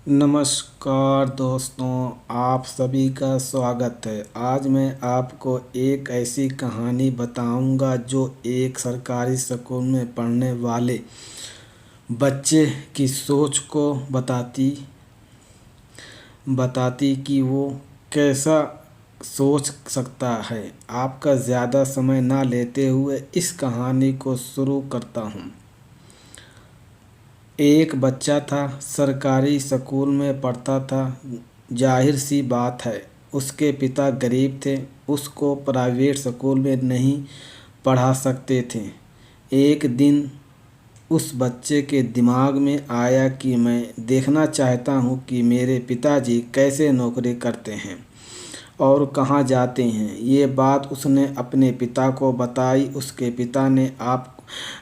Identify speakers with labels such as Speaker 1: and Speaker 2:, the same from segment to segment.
Speaker 1: नमस्कार दोस्तों, आप सभी का स्वागत है। आज मैं आपको एक ऐसी कहानी बताऊंगा जो एक सरकारी स्कूल में पढ़ने वाले बच्चे की सोच को बताती कि वो कैसा सोच सकता है। आपका ज़्यादा समय ना लेते हुए इस कहानी को शुरू करता हूँ। एक बच्चा था, सरकारी स्कूल में पढ़ता था। जाहिर सी बात है, उसके पिता गरीब थे, उसको प्राइवेट स्कूल में नहीं पढ़ा सकते थे। एक दिन उस बच्चे के दिमाग में आया कि मैं देखना चाहता हूँ कि मेरे पिताजी कैसे नौकरी करते हैं और कहाँ जाते हैं। ये बात उसने अपने पिता को बताई। उसके पिता ने आप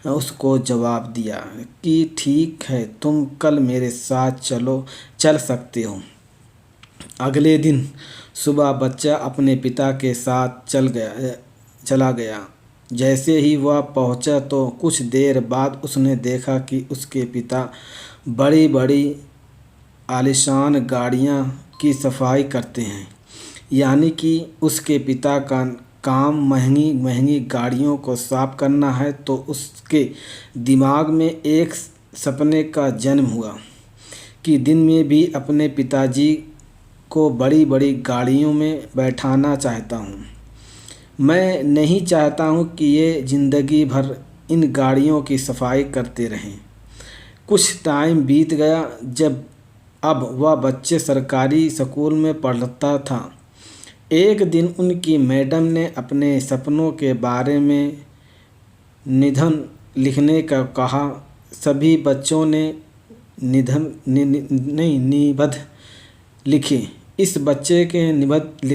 Speaker 1: उसको जवाब दिया कि ठीक है, तुम कल मेरे साथ चल सकते हो। अगले दिन सुबह बच्चा अपने पिता के साथ चला गया। जैसे ही वह पहुंचा तो कुछ देर बाद उसने देखा कि उसके पिता बड़ी बड़ी आलीशान गाड़ियां की सफाई करते हैं। यानी कि उसके पिता का काम महंगी महंगी गाड़ियों को साफ करना है। तो उसके दिमाग में एक सपने का जन्म हुआ कि दिन में भी अपने पिताजी को बड़ी बड़ी गाड़ियों में बैठाना चाहता हूँ। मैं नहीं चाहता हूँ कि ये ज़िंदगी भर इन गाड़ियों की सफाई करते रहें। कुछ टाइम बीत गया। जब अब वह बच्चे सरकारी स्कूल में पढ़ता था, एक दिन उनकी मैडम ने अपने सपनों के बारे में निबंध लिखने का कहा। सभी बच्चों ने निबंध लिखे। इस बच्चे के निबंध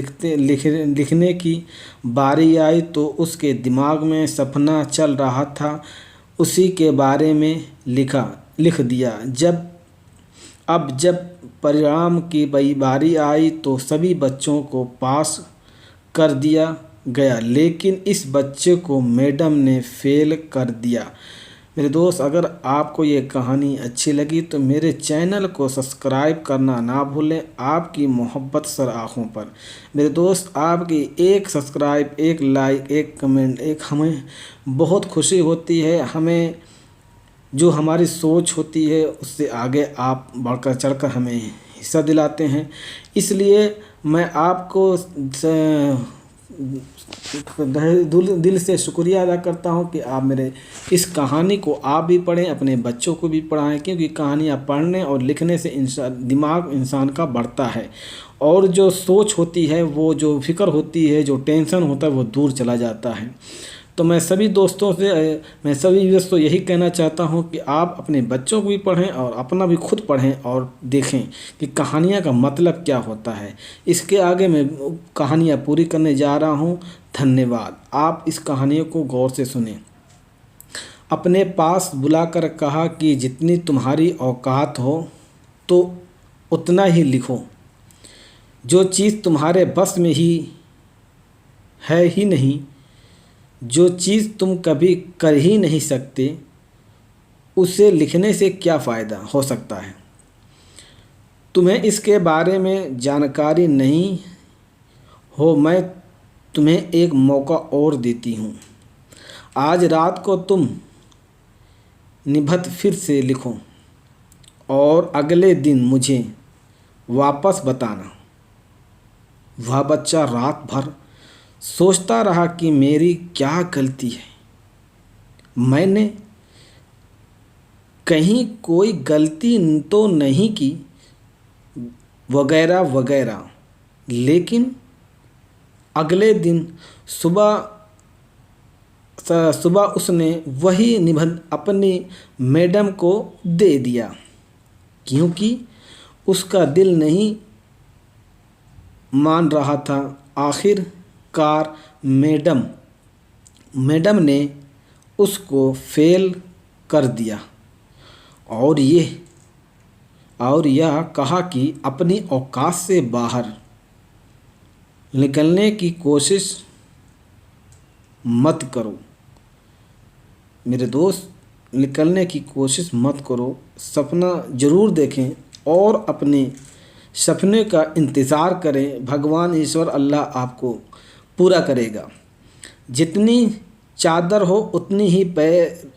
Speaker 1: लिखने की बारी आई तो उसके दिमाग में सपना चल रहा था, उसी के बारे में लिख दिया। जब परिणाम की बारी आई तो सभी बच्चों को पास कर दिया गया, लेकिन इस बच्चे को मैडम ने फेल कर दिया। मेरे दोस्त, अगर आपको ये कहानी अच्छी लगी तो मेरे चैनल को सब्सक्राइब करना ना भूलें। आपकी मोहब्बत सर आँखों पर। मेरे दोस्त, आपकी एक सब्सक्राइब, एक लाइक, एक कमेंट, एक हमें बहुत खुशी होती है। हमें जो हमारी सोच होती है उससे आगे आप बढ़कर चढ़कर हमें हिस्सा दिलाते हैं। इसलिए मैं आपको दिल से शुक्रिया अदा करता हूँ कि आप मेरे इस कहानी को आप भी पढ़ें, अपने बच्चों को भी पढ़ाएं। क्योंकि कहानियाँ पढ़ने और लिखने से दिमाग इंसान का बढ़ता है और जो सोच होती है, वो जो फिक्र होती है, जो टेंशन होता है, वो दूर चला जाता है। तो मैं सभी व्यूअर्स को यही कहना चाहता हूँ कि आप अपने बच्चों को भी पढ़ें और अपना भी खुद पढ़ें और देखें कि कहानियाँ का मतलब क्या होता है। इसके आगे मैं कहानियाँ पूरी करने जा रहा हूँ। धन्यवाद। आप इस कहानियों को गौर से सुनें। अपने पास बुलाकर कहा कि जितनी तुम्हारी औकात हो तो उतना ही लिखो। जो चीज़ तुम्हारे बस में ही है ही नहीं, जो चीज़ तुम कभी कर ही नहीं सकते, उसे लिखने से क्या फ़ायदा हो सकता है। तुम्हें इसके बारे में जानकारी नहीं हो, मैं तुम्हें एक मौका और देती हूँ। आज रात को तुम निबंध फिर से लिखो और अगले दिन मुझे वापस बताना। वह बच्चा रात भर सोचता रहा कि मेरी क्या गलती है, मैंने कहीं कोई गलती तो नहीं की, वगैरह वगैरह। लेकिन अगले दिन सुबह उसने वही निबंध अपनी मैडम को दे दिया, क्योंकि उसका दिल नहीं मान रहा था। आखिरकार मैडम ने उसको फेल कर दिया और यह कहा कि अपनी औकात से बाहर निकलने की कोशिश मत करो। मेरे दोस्त, निकलने की कोशिश मत करो। सपना ज़रूर देखें, और अपने सपने का इंतज़ार करें। भगवान ईश्वर अल्लाह आपको पूरा करेगा। जितनी चादर हो उतनी ही पैर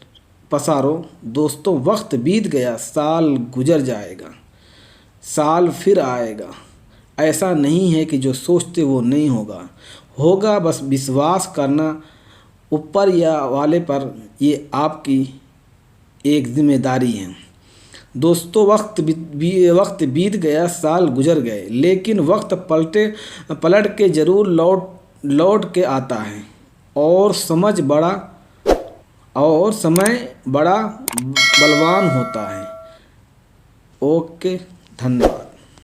Speaker 1: पसारो। दोस्तों, वक्त बीत गया, साल गुजर जाएगा, साल फिर आएगा। ऐसा नहीं है कि जो सोचते वो नहीं होगा, होगा। बस विश्वास करना ऊपर या वाले पर, ये आपकी एक जिम्मेदारी है। दोस्तों, वक्त बीत गया, साल गुजर गए, लेकिन वक्त पलट के ज़रूर लौट के आता है। और समय बड़ा बलवान होता है। ओके, धन्यवाद।